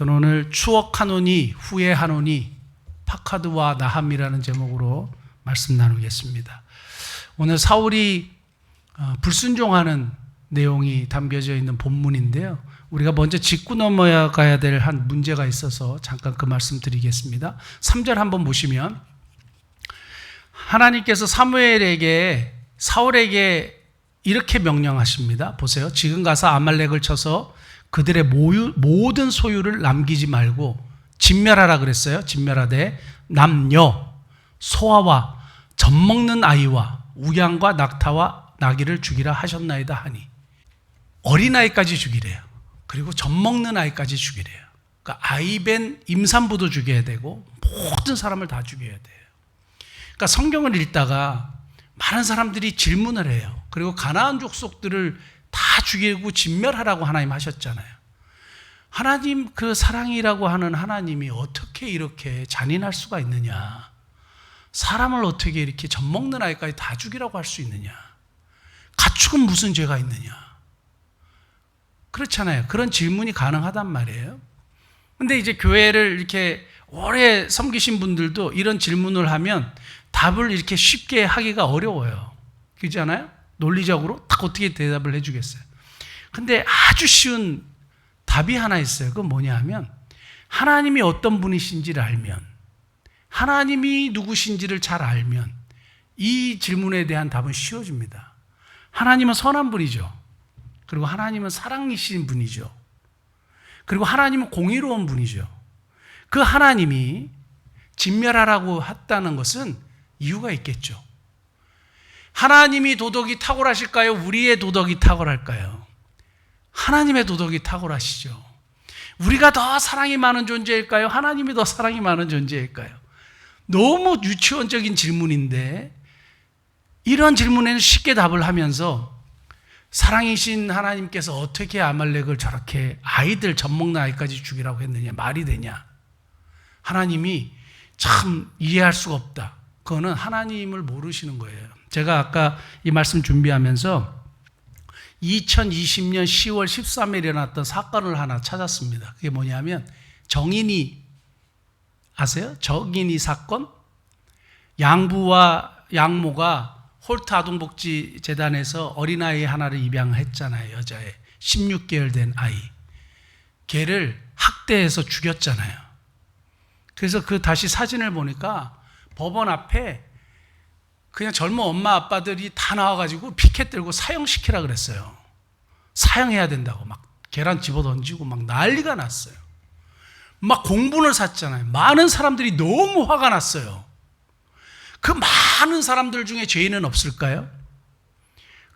저는 오늘 추억하노니 후회하노니 파카드와 나함이라는 제목으로 말씀 나누겠습니다. 오늘 사울이 불순종하는 내용이 담겨져 있는 본문인데요. 우리가 먼저 짚고 넘어가야 될 한 문제가 있어서 잠깐 그 말씀 드리겠습니다. 3절 한번 보시면 하나님께서 사울에게 이렇게 명령하십니다. 보세요. 지금 가서 아말렉을 쳐서 그들의 모든 소유를 남기지 말고 진멸하라 그랬어요. 진멸하되 남녀, 소아와 젖먹는 아이와 우양과 낙타와 나귀를 죽이라 하셨나이다 하니, 어린아이까지 죽이래요. 그리고 젖먹는 아이까지 죽이래요. 그러니까 아이벤 임산부도 죽여야 되고 모든 사람을 다 죽여야 돼요. 그러니까 성경을 읽다가 많은 사람들이 질문을 해요. 그리고 가나안 족속들을 다 죽이고 진멸하라고 하나님 하셨잖아요. 하나님, 그 사랑이라고 하는 하나님이 어떻게 이렇게 잔인할 수가 있느냐? 사람을 어떻게 이렇게 젖먹는 아이까지 다 죽이라고 할 수 있느냐? 가축은 무슨 죄가 있느냐? 그렇잖아요. 그런 질문이 가능하단 말이에요. 근데 이제 교회를 이렇게 오래 섬기신 분들도 이런 질문을 하면 답을 이렇게 쉽게 하기가 어려워요. 그렇잖아요? 논리적으로 딱 어떻게 대답을 해주겠어요. 근데 아주 쉬운 답이 하나 있어요. 그건 뭐냐 하면, 하나님이 어떤 분이신지를 알면, 하나님이 누구신지를 잘 알면 이 질문에 대한 답은 쉬워집니다. 하나님은 선한 분이죠. 그리고 하나님은 사랑이신 분이죠. 그리고 하나님은 공의로운 분이죠. 그 하나님이 진멸하라고 했다는 것은 이유가 있겠죠. 하나님이 도덕이 탁월하실까요? 우리의 도덕이 탁월할까요? 하나님의 도덕이 탁월하시죠. 우리가 더 사랑이 많은 존재일까요? 하나님이 더 사랑이 많은 존재일까요? 너무 유치원적인 질문인데, 이런 질문에는 쉽게 답을 하면서 사랑이신 하나님께서 어떻게 아말렉을 저렇게 아이들, 젖먹는 아이까지 죽이라고 했느냐? 말이 되냐? 하나님이 참 이해할 수가 없다. 그거는 하나님을 모르시는 거예요. 제가 아까 이 말씀 준비하면서 2020년 10월 13일에 일어났던 사건을 하나 찾았습니다. 그게 뭐냐면, 정인이 아세요? 정인이 사건? 양부와 양모가 홀트 아동복지재단에서 어린아이 하나를 입양했잖아요. 여자애 16개월 된 아이, 걔를 학대해서 죽였잖아요. 그래서 그 다시 사진을 보니까 법원 앞에 그냥 젊은 엄마 아빠들이 다 나와가지고 피켓 들고 사형시키라 그랬어요. 사형해야 된다고 막 계란 집어 던지고 막 난리가 났어요. 막 공분을 샀잖아요. 많은 사람들이 너무 화가 났어요. 그 많은 사람들 중에 죄인은 없을까요?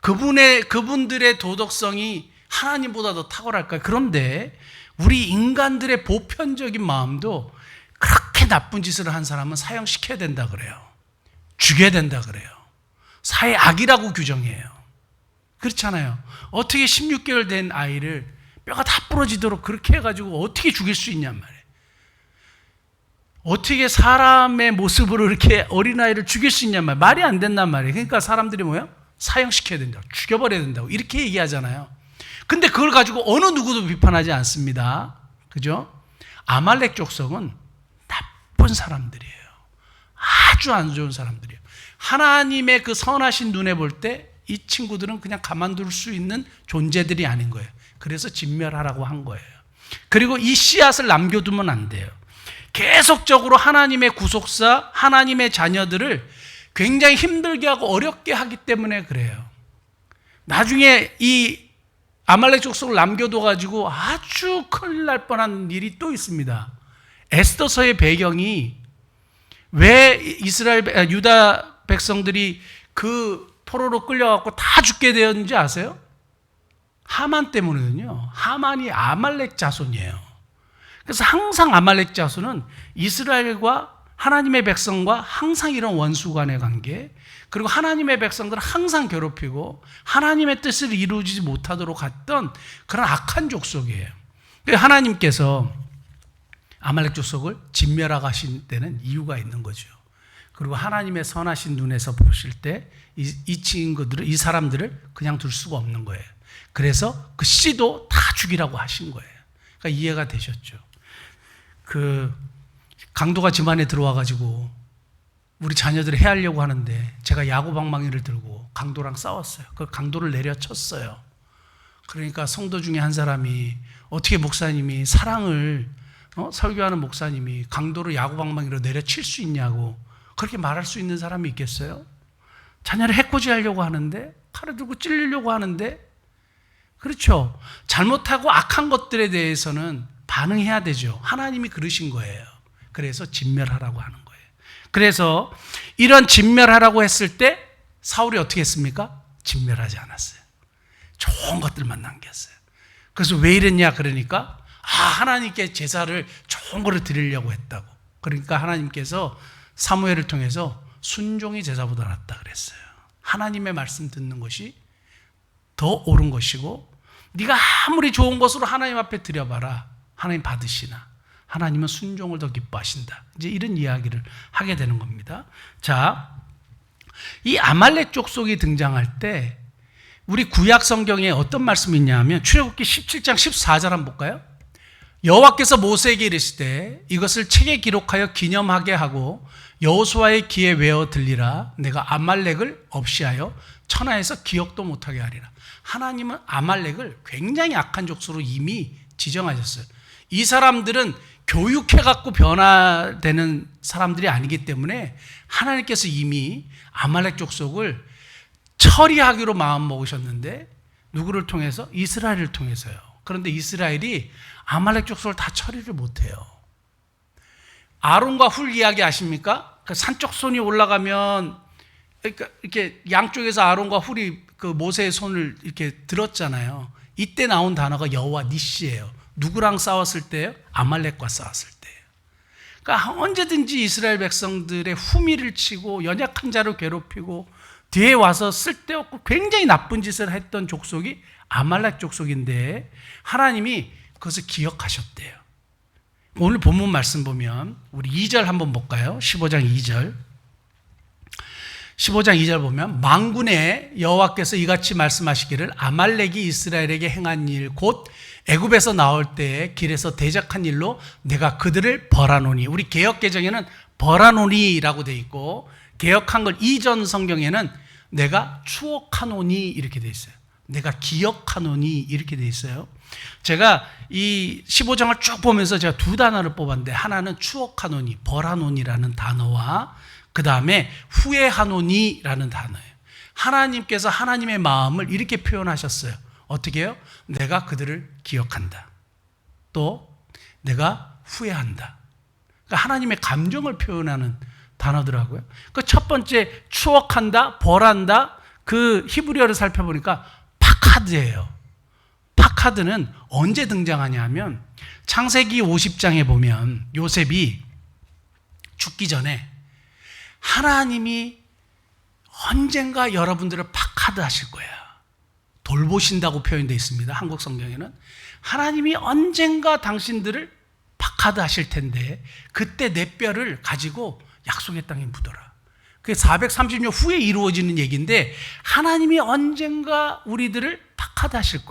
그분들의 도덕성이 하나님보다 더 탁월할까요? 그런데 우리 인간들의 보편적인 마음도 그렇게 나쁜 짓을 한 사람은 사형시켜야 된다 그래요. 죽여야 된다 그래요. 사회 악이라고 규정해요. 그렇잖아요. 어떻게 16개월 된 아이를 뼈가 다 부러지도록 그렇게 해가지고 어떻게 죽일 수 있냔 말이에요. 어떻게 사람의 모습으로 이렇게 어린아이를 죽일 수 있냔 말이에요. 말이 안 된단 말이에요. 그러니까 사람들이 뭐예요? 사형시켜야 된다고, 죽여버려야 된다고 이렇게 얘기하잖아요. 근데 그걸 가지고 어느 누구도 비판하지 않습니다. 그죠? 아말렉 족속은 나쁜 사람들이에요. 아주 안 좋은 사람들이에요. 하나님의 그 선하신 눈에 볼 때 이 친구들은 그냥 가만둘 수 있는 존재들이 아닌 거예요. 그래서 진멸하라고 한 거예요. 그리고 이 씨앗을 남겨두면 안 돼요. 계속적으로 하나님의 구속사, 하나님의 자녀들을 굉장히 힘들게 하고 어렵게 하기 때문에 그래요. 나중에 이 아말렉 족속을 남겨둬가지고 아주 큰일 날 뻔한 일이 또 있습니다. 에스더서의 배경이 왜 유다 백성들이 그 포로로 끌려갖고 다 죽게 되었는지 아세요? 하만 때문이거든요. 하만이 아말렉 자손이에요. 그래서 항상 아말렉 자손은 이스라엘과 하나님의 백성과 항상 이런 원수 간의 관계, 그리고 하나님의 백성들을 항상 괴롭히고 하나님의 뜻을 이루지 못하도록 했던 그런 악한 족속이에요. 하나님께서 아말렉 족속을 진멸하고 하신 때는 이유가 있는 거죠. 그리고 하나님의 선하신 눈에서 보실 때 이 친구들을, 이 사람들을 그냥 둘 수가 없는 거예요. 그래서 그 씨도 다 죽이라고 하신 거예요. 그러니까 이해가 되셨죠. 그 강도가 집안에 들어와가지고 우리 자녀들이 해하려고 하는데 제가 야구방망이를 들고 강도랑 싸웠어요. 그 강도를 내려쳤어요. 그러니까 성도 중에 한 사람이 어떻게 목사님이 사랑을 설교하는 목사님이 강도를 야구방망이로 내려칠 수 있냐고 그렇게 말할 수 있는 사람이 있겠어요? 자녀를 해코지하려고 하는데 칼을 들고 찔리려고 하는데 그렇죠. 잘못하고 악한 것들에 대해서는 반응해야 되죠. 하나님이 그러신 거예요. 그래서 진멸하라고 하는 거예요. 그래서 이런 진멸하라고 했을 때 사울이 어떻게 했습니까? 진멸하지 않았어요. 좋은 것들만 남겼어요. 그래서 왜 이랬냐 그러니까 하나님께 제사를 좋은 거를 드리려고 했다고. 그러니까 하나님께서 사무엘을 통해서 순종이 제사보다 낫다 그랬어요. 하나님의 말씀 듣는 것이 더 옳은 것이고 네가 아무리 좋은 것으로 하나님 앞에 드려봐라. 하나님 받으시나. 하나님은 순종을 더 기뻐하신다. 이제 이런 이야기를 하게 되는 겁니다. 자, 이 아말렉 족속이 등장할 때 우리 구약 성경에 어떤 말씀이 있냐면 출애굽기 17장 14절 한번 볼까요? 여호와께서 모세에게 이르시되 이것을 책에 기록하여 기념하게 하고 여호수아의 귀에 외어 들리라. 내가 아말렉을 없이하여 천하에서 기억도 못하게 하리라. 하나님은 아말렉을 굉장히 악한 족속으로 이미 지정하셨어요. 이 사람들은 교육해갖고 변화되는 사람들이 아니기 때문에 하나님께서 이미 아말렉 족속을 처리하기로 마음먹으셨는데 누구를 통해서? 이스라엘을 통해서요. 그런데 이스라엘이 아말렉 족속을 다 처리를 못해요. 아론과 훌 이야기 아십니까? 그 산쪽 손이 올라가면 그러니까 이렇게 양쪽에서 아론과 훌이 그 모세의 손을 이렇게 들었잖아요. 이때 나온 단어가 여호와 니시예요. 누구랑 싸웠을 때요? 아말렉과 싸웠을 때예요. 그러니까 언제든지 이스라엘 백성들의 후미를 치고 연약한 자를 괴롭히고 뒤에 와서 쓸데없고 굉장히 나쁜 짓을 했던 족속이 아말렉 족속인데 하나님이 그것을 기억하셨대요. 오늘 본문 말씀 보면 우리 2절 한번 볼까요? 15장 2절. 15장 2절 보면 만군의 여호와께서 이같이 말씀하시기를 아말렉이 이스라엘에게 행한 일 곧 애굽에서 나올 때에 길에서 대적한 일로 내가 그들을 벌하노니. 우리 개역 개정에는 벌하노니라고 돼 있고 개역한 걸 이전 성경에는 내가 추억하노니 이렇게 돼 있어요. 내가 기억하노니 이렇게 돼 있어요. 제가 이 15장을 쭉 보면서 제가 두 단어를 뽑았는데 하나는 추억하노니, 벌하노니라는 단어와 그 다음에 후회하노니라는 단어예요. 하나님께서 하나님의 마음을 이렇게 표현하셨어요. 어떻게 해요? 내가 그들을 기억한다. 또 내가 후회한다. 그러니까 하나님의 감정을 표현하는 단어더라고요. 그 첫 번째 추억한다, 벌한다. 그 히브리어를 살펴보니까 파카드예요. 파카드는 언제 등장하냐 하면 창세기 50장에 보면 요셉이 죽기 전에 하나님이 언젠가 여러분들을 파카드 하실 거야. 돌보신다고 표현되어 있습니다. 한국 성경에는. 하나님이 언젠가 당신들을 파카드 하실 텐데 그때 내 뼈를 가지고 약속의 땅에 묻어라. 그게 430년 후에 이루어지는 얘기인데 하나님이 언젠가 우리들을 파카드 하실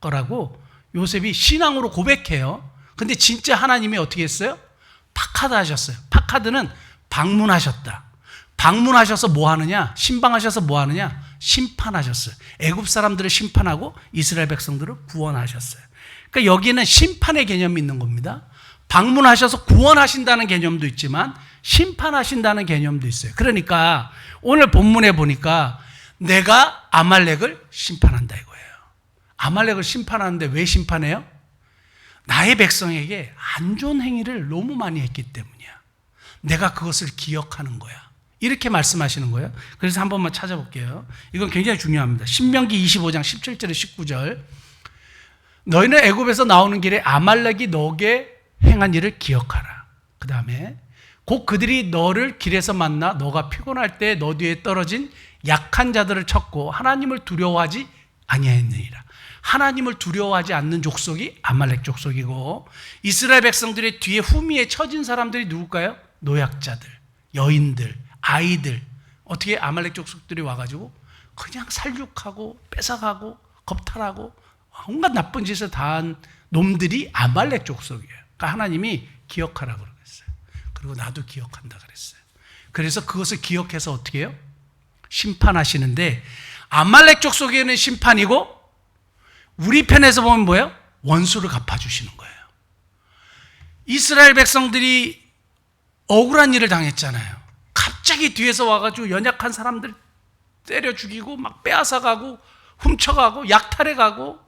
거라고 요셉이 신앙으로 고백해요. 근데 진짜 하나님이 어떻게 했어요? 파카드 하셨어요. 파카드는 방문하셨다. 방문하셔서 뭐 하느냐? 신방하셔서 뭐 하느냐? 심판하셨어요. 애굽 사람들을 심판하고 이스라엘 백성들을 구원하셨어요. 그러니까 여기는 심판의 개념이 있는 겁니다. 방문하셔서 구원하신다는 개념도 있지만 심판하신다는 개념도 있어요. 그러니까 오늘 본문에 보니까 내가 아말렉을 심판한다 이거예요. 아말렉을 심판하는데 왜 심판해요? 나의 백성에게 안 좋은 행위를 너무 많이 했기 때문이야. 내가 그것을 기억하는 거야. 이렇게 말씀하시는 거예요. 그래서 한 번만 찾아볼게요. 이건 굉장히 중요합니다. 신명기 25장 17절에 19절. 너희는 애굽에서 나오는 길에 아말렉이 너에게 행한 일을 기억하라. 그 다음에 곧 그들이 너를 길에서 만나 너가 피곤할 때 너 뒤에 떨어진 약한 자들을 쳤고 하나님을 두려워하지 아니하였느니라. 하나님을 두려워하지 않는 족속이 아말렉 족속이고 이스라엘 백성들의 뒤에 후미에 처진 사람들이 누굴까요? 노약자들, 여인들, 아이들. 어떻게 아말렉 족속들이 와가지고 그냥 살육하고 뺏어가고 겁탈하고 온갖 나쁜 짓을 다한 놈들이 아말렉 족속이에요. 그러니까 하나님이 기억하라고 그랬어요. 그리고 나도 기억한다 그랬어요. 그래서 그것을 기억해서 어떻게 해요? 심판하시는데 아말렉 족속에는 심판이고 우리 편에서 보면 뭐예요? 원수를 갚아주시는 거예요. 이스라엘 백성들이 억울한 일을 당했잖아요. 갑자기 뒤에서 와가지고 연약한 사람들 때려 죽이고 막 빼앗아가고 훔쳐가고 약탈해가고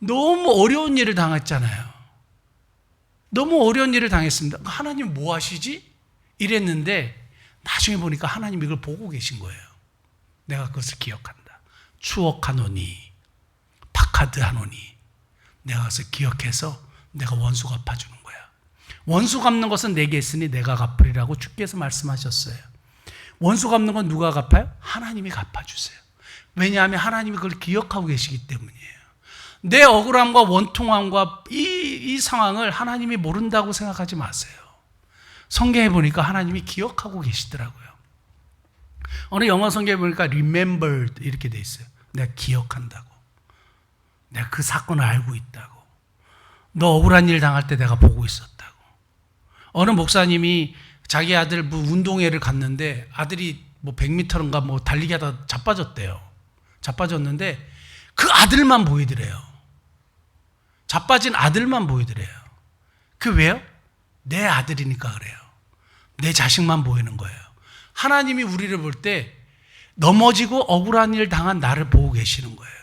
너무 어려운 일을 당했잖아요. 너무 어려운 일을 당했습니다. 하나님 뭐 하시지? 이랬는데 나중에 보니까 하나님이 이걸 보고 계신 거예요. 내가 그것을 기억한다. 추억하노니 박하드하노니 내가 그것을 기억해서 내가 원수 갚아주는 거야. 원수 갚는 것은 내게 있으니 내가 갚으리라고 주께서 말씀하셨어요. 원수 갚는 건 누가 갚아요? 하나님이 갚아주세요. 왜냐하면 하나님이 그걸 기억하고 계시기 때문이에요. 내 억울함과 원통함과 이 상황을 하나님이 모른다고 생각하지 마세요. 성경에 보니까 하나님이 기억하고 계시더라고요. 어느 영어 성경에 보니까 remembered 이렇게 돼 있어요. 내가 기억한다고. 내가 그 사건을 알고 있다고. 너 억울한 일 당할 때 내가 보고 있었다고. 어느 목사님이 자기 아들 뭐 운동회를 갔는데 아들이 뭐 100m인가 뭐 달리기 하다 자빠졌대요. 자빠졌는데 그 아들만 보이더래요. 자빠진 아들만 보이더래요. 그 왜요? 내 아들이니까 그래요. 내 자식만 보이는 거예요. 하나님이 우리를 볼 때 넘어지고 억울한 일 당한 나를 보고 계시는 거예요.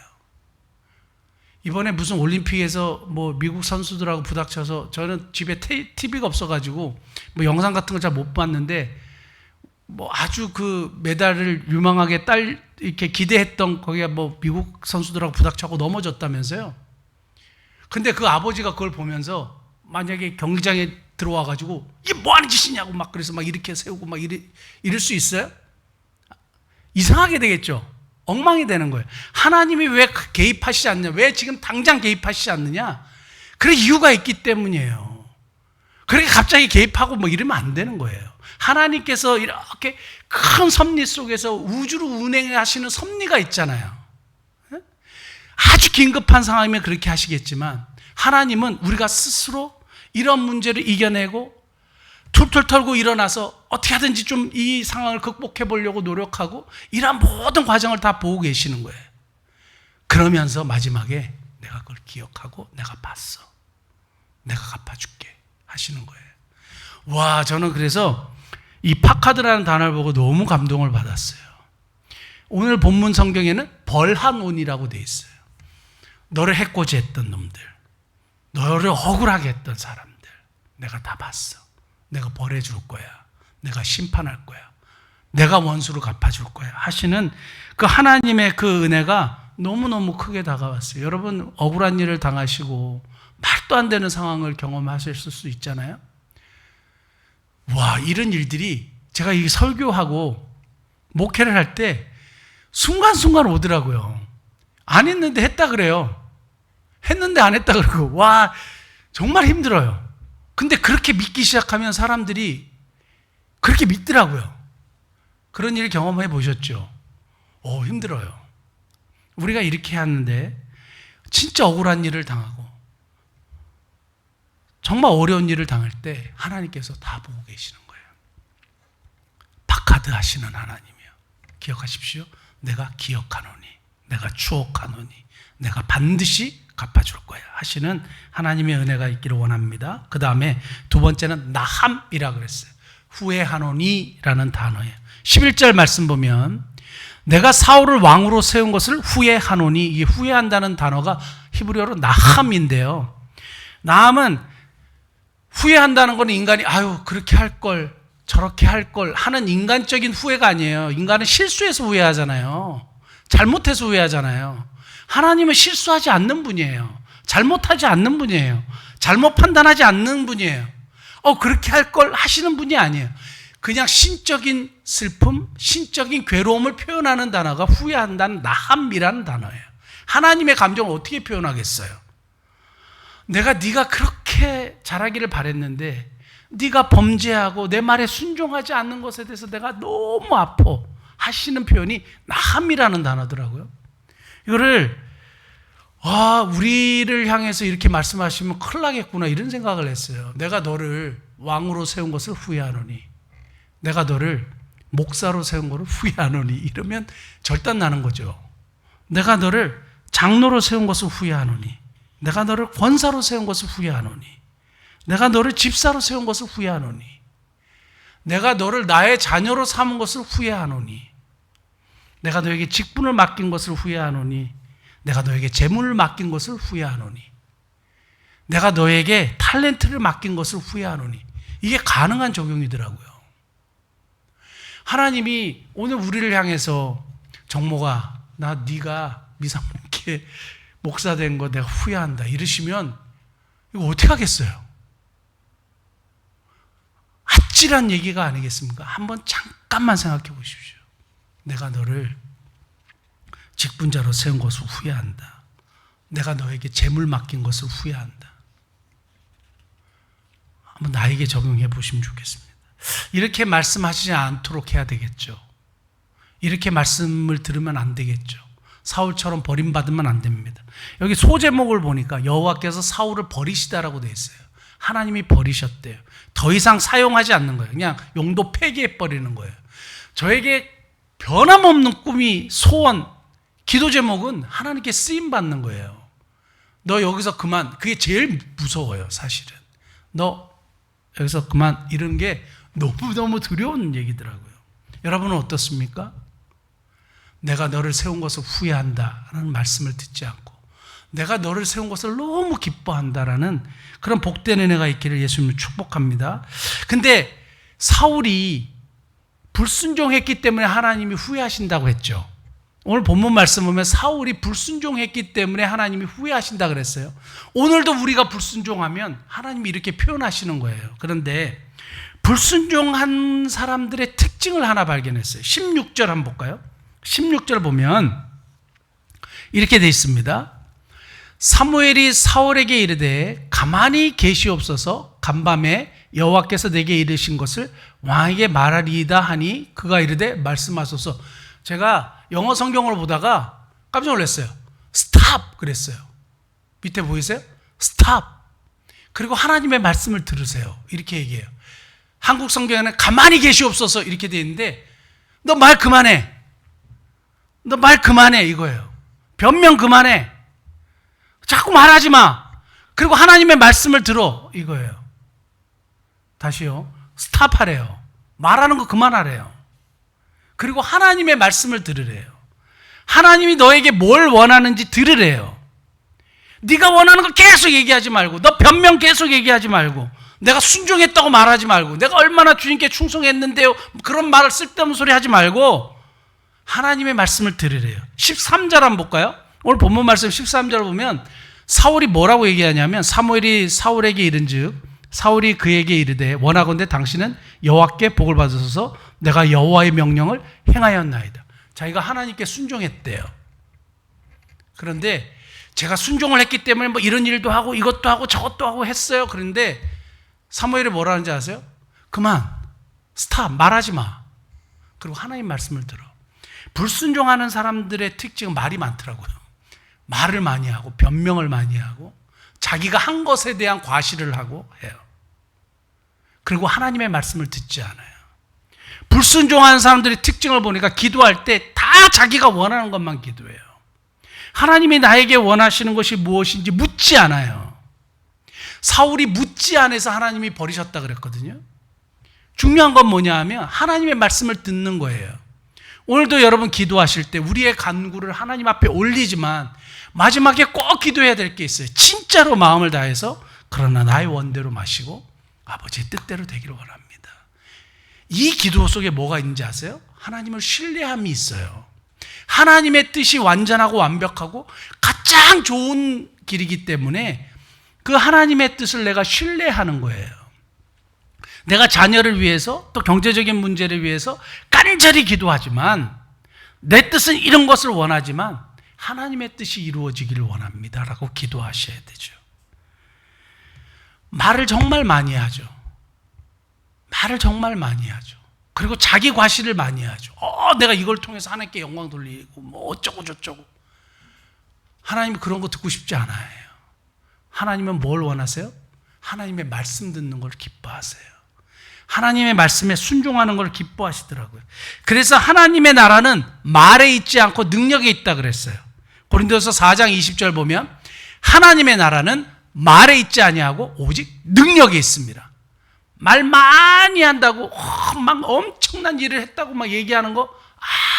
이번에 무슨 올림픽에서 뭐 미국 선수들하고 부닥쳐서 저는 집에 TV가 없어가지고 뭐 영상 같은 걸 잘 못 봤는데 뭐 아주 그 메달을 유망하게 이렇게 기대했던 거기가 뭐 미국 선수들하고 부닥쳐고 넘어졌다면서요. 근데 그 아버지가 그걸 보면서 만약에 경기장에 들어와가지고 이게 뭐 하는 짓이냐고 막 그래서 막 이렇게 세우고 막 이럴 수 있어요? 이상하게 되겠죠. 엉망이 되는 거예요. 하나님이 왜 개입하시지 않냐? 왜 지금 당장 개입하시지 않느냐? 그래 이유가 있기 때문이에요. 그렇게 갑자기 개입하고 뭐 이러면 안 되는 거예요. 하나님께서 이렇게 큰 섭리 속에서 우주를 운행하시는 섭리가 있잖아요. 아주 긴급한 상황이면 그렇게 하시겠지만 하나님은 우리가 스스로 이런 문제를 이겨내고 툴툴 털고 일어나서 어떻게 하든지 좀 이 상황을 극복해 보려고 노력하고 이러한 모든 과정을 다 보고 계시는 거예요. 그러면서 마지막에 내가 그걸 기억하고 내가 봤어. 내가 갚아줄게 하시는 거예요. 와, 저는 그래서 이 파카드라는 단어를 보고 너무 감동을 받았어요. 오늘 본문 성경에는 벌하논이라고 돼 있어요. 너를 해코지했던 놈들, 너를 억울하게 했던 사람들 내가 다 봤어. 내가 벌해줄 거야. 내가 심판할 거야. 내가 원수를 갚아줄 거야 하시는 그 하나님의 그 은혜가 너무너무 크게 다가왔어요. 여러분 억울한 일을 당하시고 말도 안 되는 상황을 경험하실 수 있잖아요. 와, 이런 일들이 제가 이 설교하고 목회를 할 때 순간순간 오더라고요. 안 했는데 했다 그래요. 했는데 안 했다 그러고 와, 정말 힘들어요. 근데 그렇게 믿기 시작하면 사람들이 그렇게 믿더라고요. 그런 일 경험해 보셨죠? 힘들어요. 우리가 이렇게 하는데 진짜 억울한 일을 당하고 정말 어려운 일을 당할 때 하나님께서 다 보고 계시는 거예요. 박하드 하시는 하나님이요. 기억하십시오. 내가 기억하노니, 내가 추억하노니, 내가 반드시 갚아줄 거야 하시는 하나님의 은혜가 있기를 원합니다. 그 다음에 두 번째는 나함이라고 그랬어요. 후회하노니라는 단어예요. 11절 말씀 보면 내가 사울을 왕으로 세운 것을 후회하노니, 이 후회한다는 단어가 히브리어로 나함인데요. 나함은 후회한다는 건 인간이 아유 그렇게 할 걸 저렇게 할 걸 하는 인간적인 후회가 아니에요. 인간은 실수해서 후회하잖아요. 잘못해서 후회하잖아요. 하나님은 실수하지 않는 분이에요. 잘못하지 않는 분이에요. 잘못 판단하지 않는 분이에요. 그렇게 할 걸 하시는 분이 아니에요. 그냥 신적인 슬픔, 신적인 괴로움을 표현하는 단어가 후회한다는 나함이라는 단어예요. 하나님의 감정을 어떻게 표현하겠어요? 네가 그렇게 잘하기를 바랬는데 네가 범죄하고 내 말에 순종하지 않는 것에 대해서 내가 너무 아파 하시는 표현이 나함이라는 단어더라고요. 이거를 우리를 향해서 이렇게 말씀하시면 큰일 나겠구나 이런 생각을 했어요. 내가 너를 왕으로 세운 것을 후회하노니, 내가 너를 목사로 세운 것을 후회하노니, 이러면 절단 나는 거죠. 내가 너를 장로로 세운 것을 후회하노니, 내가 너를 권사로 세운 것을 후회하노니, 내가 너를 집사로 세운 것을 후회하노니, 내가 너를 나의 자녀로 삼은 것을 후회하노니, 내가 너에게 직분을 맡긴 것을 후회하노니, 내가 너에게 재물을 맡긴 것을 후회하노니, 내가 너에게 탤런트를 맡긴 것을 후회하노니. 이게 가능한 적용이더라고요. 하나님이 오늘 우리를 향해서 정모가, 나 네가 미상목회 목사 된 거 내가 후회한다 이러시면 이거 어떻게 하겠어요? 아찔한 얘기가 아니겠습니까? 한번 잠깐만 생각해 보십시오. 내가 너를 직분자로 세운 것을 후회한다. 내가 너에게 재물 맡긴 것을 후회한다. 한번 나에게 적용해 보시면 좋겠습니다. 이렇게 말씀하시지 않도록 해야 되겠죠. 이렇게 말씀을 들으면 안 되겠죠. 사울처럼 버림받으면 안 됩니다. 여기 소제목을 보니까 여호와께서 사울을 버리시다라고 되어 있어요. 하나님이 버리셨대요. 더 이상 사용하지 않는 거예요. 그냥 용도 폐기해 버리는 거예요. 저에게 변함없는 꿈이, 소원, 기도 제목은 하나님께 쓰임 받는 거예요. 너 여기서 그만. 그게 제일 무서워요, 사실은. 너 여기서 그만, 이런 게 너무너무 두려운 얘기더라고요. 여러분은 어떻습니까? 내가 너를 세운 것을 후회한다라는 말씀을 듣지 않고, 내가 너를 세운 것을 너무 기뻐한다라는 그런 복된 은혜가 있기를 예수님을 축복합니다. 근데 사울이 불순종했기 때문에 하나님이 후회하신다고 했죠. 오늘 본문 말씀 보면 사울이 불순종했기 때문에 하나님이 후회하신다 그랬어요. 오늘도 우리가 불순종하면 하나님이 이렇게 표현하시는 거예요. 그런데 불순종한 사람들의 특징을 하나 발견했어요. 16절 한번 볼까요? 16절 보면 이렇게 되어 있습니다. 사무엘이 사울에게 이르되 가만히 계시옵소서, 간밤에 여호와께서 내게 이르신 것을 왕에게 말하리이다 하니 그가 이르되 말씀하소서. 제가 영어 성경을 보다가 깜짝 놀랐어요. 스탑 그랬어요. 밑에 보이세요? 스탑. 그리고 하나님의 말씀을 들으세요. 이렇게 얘기해요. 한국 성경에는 가만히 계시옵소서 이렇게 되어 있는데, 너 말 그만해. 너 말 그만해 이거예요. 변명 그만해. 자꾸 말하지 마. 그리고 하나님의 말씀을 들어 이거예요. 다시요. 스탑하래요. 말하는 거 그만하래요. 그리고 하나님의 말씀을 들으래요. 하나님이 너에게 뭘 원하는지 들으래요. 네가 원하는 거 계속 얘기하지 말고, 너 변명 계속 얘기하지 말고, 내가 순종했다고 말하지 말고, 내가 얼마나 주님께 충성했는데요, 그런 말을 쓸데없는 소리 하지 말고 하나님의 말씀을 들으래요. 13절 한번 볼까요? 오늘 본문 말씀 13절 보면 사울이 뭐라고 얘기하냐면, 사무엘이 사울에게 이른즉 사울이 그에게 이르되 원하건대 당신은 여호와께 복을 받으소서, 내가 여호와의 명령을 행하였나이다. 자기가 하나님께 순종했대요. 그런데 제가 순종을 했기 때문에 뭐 이런 일도 하고 이것도 하고 저것도 하고 했어요. 그런데 사무엘이 뭐라 하는지 아세요? 그만, 스탑, 말하지 마. 그리고 하나님 말씀을 들어. 불순종하는 사람들의 특징은 말이 많더라고요. 말을 많이 하고 변명을 많이 하고 자기가 한 것에 대한 과시를 하고 해요. 그리고 하나님의 말씀을 듣지 않아요. 불순종하는 사람들의 특징을 보니까 기도할 때 다 자기가 원하는 것만 기도해요. 하나님이 나에게 원하시는 것이 무엇인지 묻지 않아요. 사울이 묻지 않아서 하나님이 버리셨다 그랬거든요. 중요한 건 뭐냐 하면 하나님의 말씀을 듣는 거예요. 오늘도 여러분 기도하실 때 우리의 간구를 하나님 앞에 올리지만 마지막에 꼭 기도해야 될 게 있어요. 진짜로 마음을 다해서, 그러나 나의 원대로 마시고 아버지의 뜻대로 되기를 원합니다. 이 기도 속에 뭐가 있는지 아세요? 하나님을 신뢰함이 있어요. 하나님의 뜻이 완전하고 완벽하고 가장 좋은 길이기 때문에 그 하나님의 뜻을 내가 신뢰하는 거예요. 내가 자녀를 위해서, 또 경제적인 문제를 위해서 간절히 기도하지만, 내 뜻은 이런 것을 원하지만 하나님의 뜻이 이루어지기를 원합니다 라고 기도하셔야 되죠. 말을 정말 많이 하죠. 말을 정말 많이 하죠. 그리고 자기 과시를 많이 하죠. 내가 이걸 통해서 하나님께 영광 돌리고 뭐 어쩌고 저쩌고. 하나님은 그런 거 듣고 싶지 않아요. 하나님은 뭘 원하세요? 하나님의 말씀 듣는 걸 기뻐하세요. 하나님의 말씀에 순종하는 걸 기뻐하시더라고요. 그래서 하나님의 나라는 말에 있지 않고 능력에 있다 그랬어요. 고린도서 4장 20절 보면 하나님의 나라는 말에 있지 아니하고 오직 능력에 있습니다. 말 많이 한다고 막 엄청난 일을 했다고 막 얘기하는 거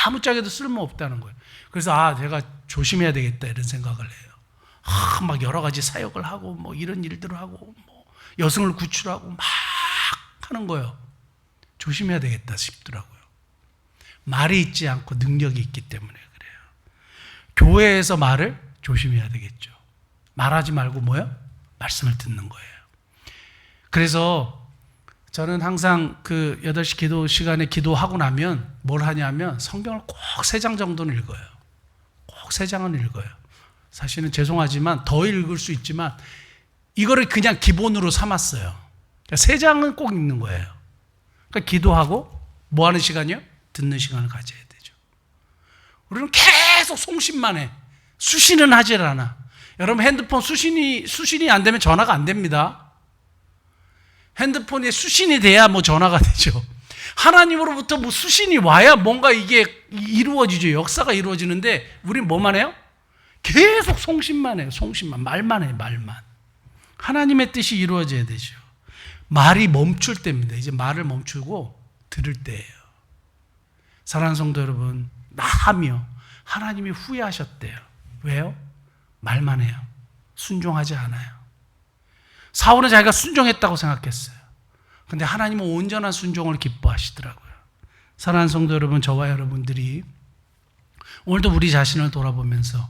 아무짝에도 쓸모없다는 거예요. 그래서 제가 조심해야 되겠다 이런 생각을 해요. 막 여러 가지 사역을 하고 뭐 이런 일들을 하고 뭐 여성을 구출하고 막 하는 거예요. 조심해야 되겠다 싶더라고요. 말이 있지 않고 능력이 있기 때문에 그래요. 교회에서 말을 조심해야 되겠죠. 말하지 말고 뭐요? 말씀을 듣는 거예요. 그래서 저는 항상 그 8시 기도 시간에 기도하고 나면 뭘 하냐면 성경을 꼭 3장 정도는 읽어요. 꼭 3장은 읽어요. 사실은 죄송하지만 더 읽을 수 있지만 이거를 그냥 기본으로 삼았어요. 그러니까 3장은 꼭 읽는 거예요. 그러니까 기도하고 뭐 하는 시간이요? 듣는 시간을 가져야 되죠. 우리는 계속 송신만 해. 수신은 하질 않아. 여러분 핸드폰 수신이 안 되면 전화가 안 됩니다. 핸드폰에 수신이 돼야 뭐 전화가 되죠. 하나님으로부터 뭐 수신이 와야 뭔가 이게 이루어지죠. 역사가 이루어지는데 우린 뭐만 해요? 계속 송신만 해요. 송신만. 말만 해요. 말만. 하나님의 뜻이 이루어져야 되죠. 말이 멈출 때입니다. 이제 말을 멈추고 들을 때예요. 사랑하는 성도 여러분, 나하며 하나님이 후회하셨대요. 왜요? 말만 해요. 순종하지 않아요. 사울은 자기가 순종했다고 생각했어요. 근데 하나님은 온전한 순종을 기뻐하시더라고요. 사랑하는 성도 여러분, 저와 여러분들이 오늘도 우리 자신을 돌아보면서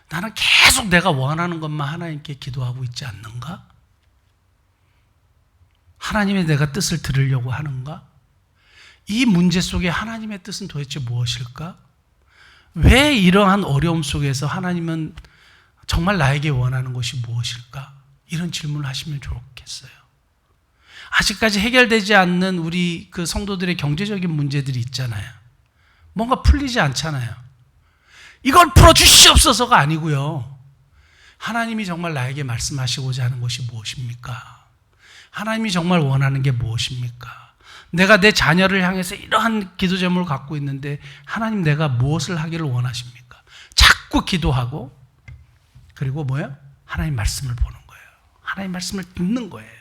나는 계속 내가 원하는 것만 하나님께 기도하고 있지 않는가? 하나님의 내가 뜻을 들으려고 하는가? 이 문제 속에 하나님의 뜻은 도대체 무엇일까? 왜 이러한 어려움 속에서 하나님은 정말 나에게 원하는 것이 무엇일까? 이런 질문을 하시면 좋겠어요. 아직까지 해결되지 않는 우리 그 성도들의 경제적인 문제들이 있잖아요. 뭔가 풀리지 않잖아요. 이걸 풀어주시옵소서가 아니고요. 하나님이 정말 나에게 말씀하시고자 하는 것이 무엇입니까? 하나님이 정말 원하는 게 무엇입니까? 내가 내 자녀를 향해서 이러한 기도 제목을 갖고 있는데 하나님 내가 무엇을 하기를 원하십니까? 자꾸 기도하고 그리고 뭐예요? 하나님 말씀을 보는 거예요. 하나님 말씀을 듣는 거예요.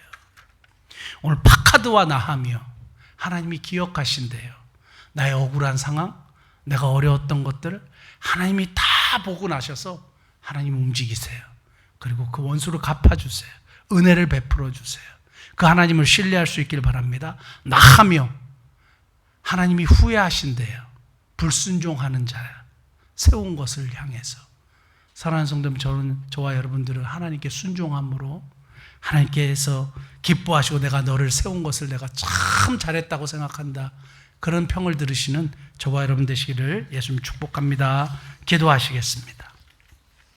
오늘 파카드와 나하며 하나님이 기억하신대요. 나의 억울한 상황, 내가 어려웠던 것들을 하나님이 다 보고 나셔서 하나님 움직이세요. 그리고 그 원수를 갚아주세요. 은혜를 베풀어 주세요. 그 하나님을 신뢰할 수 있기를 바랍니다. 나하며 하나님이 후회하신대요. 불순종하는 자 세운 것을 향해서. 사랑하는 성도님, 저와 여러분들은 하나님께 순종함으로 하나님께서 기뻐하시고 내가 너를 세운 것을 내가 참 잘했다고 생각한다. 그런 평을 들으시는 저와 여러분 되시기를 예수님 축복합니다. 기도하시겠습니다.